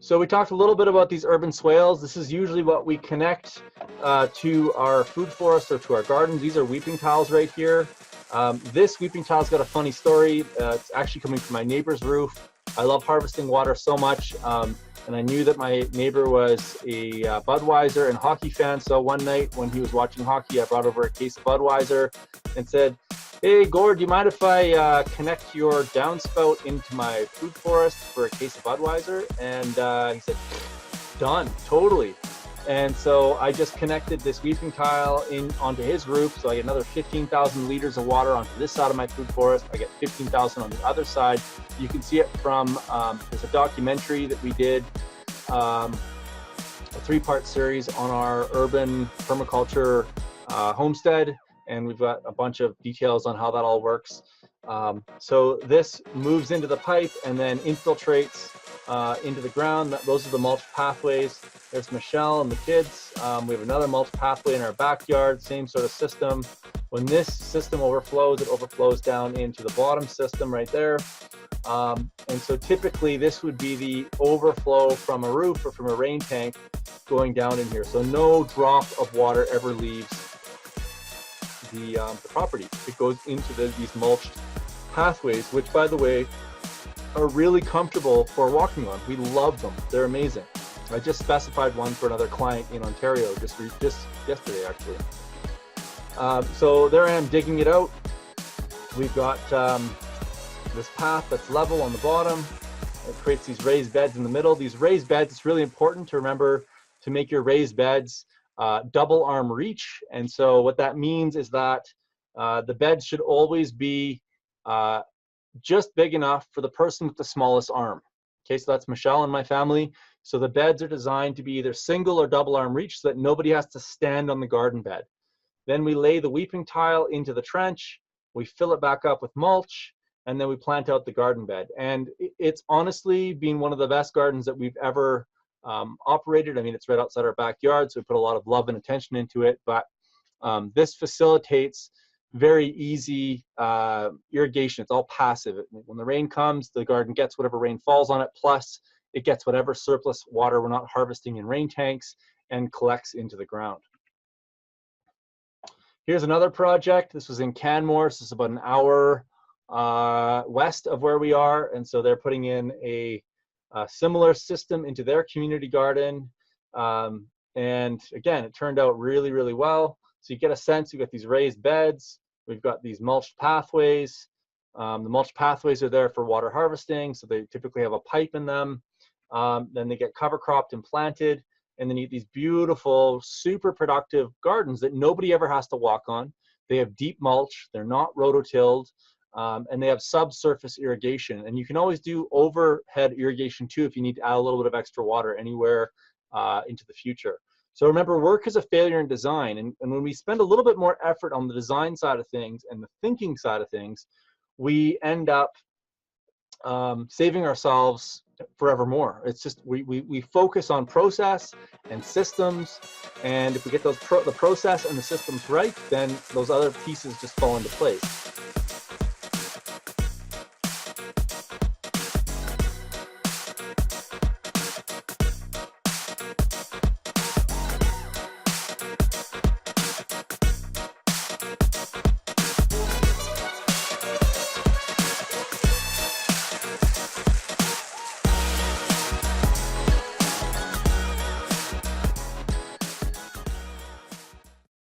So we talked a little bit about these urban swales. This is usually what we connect to our food forest or to our gardens. These are weeping tiles right here. This weeping tile's got a funny story. It's actually coming from my neighbor's roof. I love harvesting water so much, and I knew that my neighbor was a Budweiser and hockey fan. So one night when he was watching hockey, I brought over a case of Budweiser and said, "Hey, Gord, do you mind if I connect your downspout into my food forest for a case of Budweiser?" And he said, "Done, totally." And so I just connected this weeping tile onto his roof. So I get another 15,000 liters of water onto this side of my food forest. I get 15,000 on the other side. You can see it from, there's a documentary that we did, a 3-part series on our urban permaculture homestead. And we've got a bunch of details on how that all works. So this moves into the pipe and then infiltrates into the ground. Those are the mulch pathways. There's Michelle and the kids. We have another mulch pathway in our backyard, same sort of system. When this system overflows, it overflows down into the bottom system right there. And so typically this would be the overflow from a roof or from a rain tank going down in here. So no drop of water ever leaves the property. It goes into these mulched pathways, which, by the way, are really comfortable for walking on. We love them. They're amazing. I just specified one for another client in Ontario just yesterday, actually. So there I am digging it out. We've got this path that's level on the bottom. It creates these raised beds in the middle. These raised beds, it's really important to remember to make your raised beds double arm reach. And so what that means is that the bed should always be just big enough for the person with the smallest arm. Okay, so that's Michelle and my family. So the beds are designed to be either single or double arm reach so that nobody has to stand on the garden bed. Then we lay the weeping tile into the trench, we fill it back up with mulch, and then we plant out the garden bed. And it's honestly been one of the best gardens that we've ever operated. I mean, it's right outside our backyard, so we put a lot of love and attention into it, but this facilitates very easy irrigation. It's all passive. When the rain comes, the garden gets whatever rain falls on it, plus it gets whatever surplus water we're not harvesting in rain tanks and collects into the ground. Here's another project. This was in Canmore. This is about an hour west of where we are. And so they're putting in a similar system into their community garden. And again, it turned out really, really well. So you get a sense, you've got these raised beds, we've got these mulched pathways. The mulched pathways are there for water harvesting, so they typically have a pipe in them. Then they get cover cropped and planted, and then you get these beautiful, super productive gardens that nobody ever has to walk on. They have deep mulch, they're not rototilled, and they have subsurface irrigation. And you can always do overhead irrigation too if you need to add a little bit of extra water anywhere into the future. So remember, work is a failure in design. And when we spend a little bit more effort on the design side of things and the thinking side of things, we end up saving ourselves forevermore. It's just, we focus on process and systems. And if we get the process and the systems right, then those other pieces just fall into place.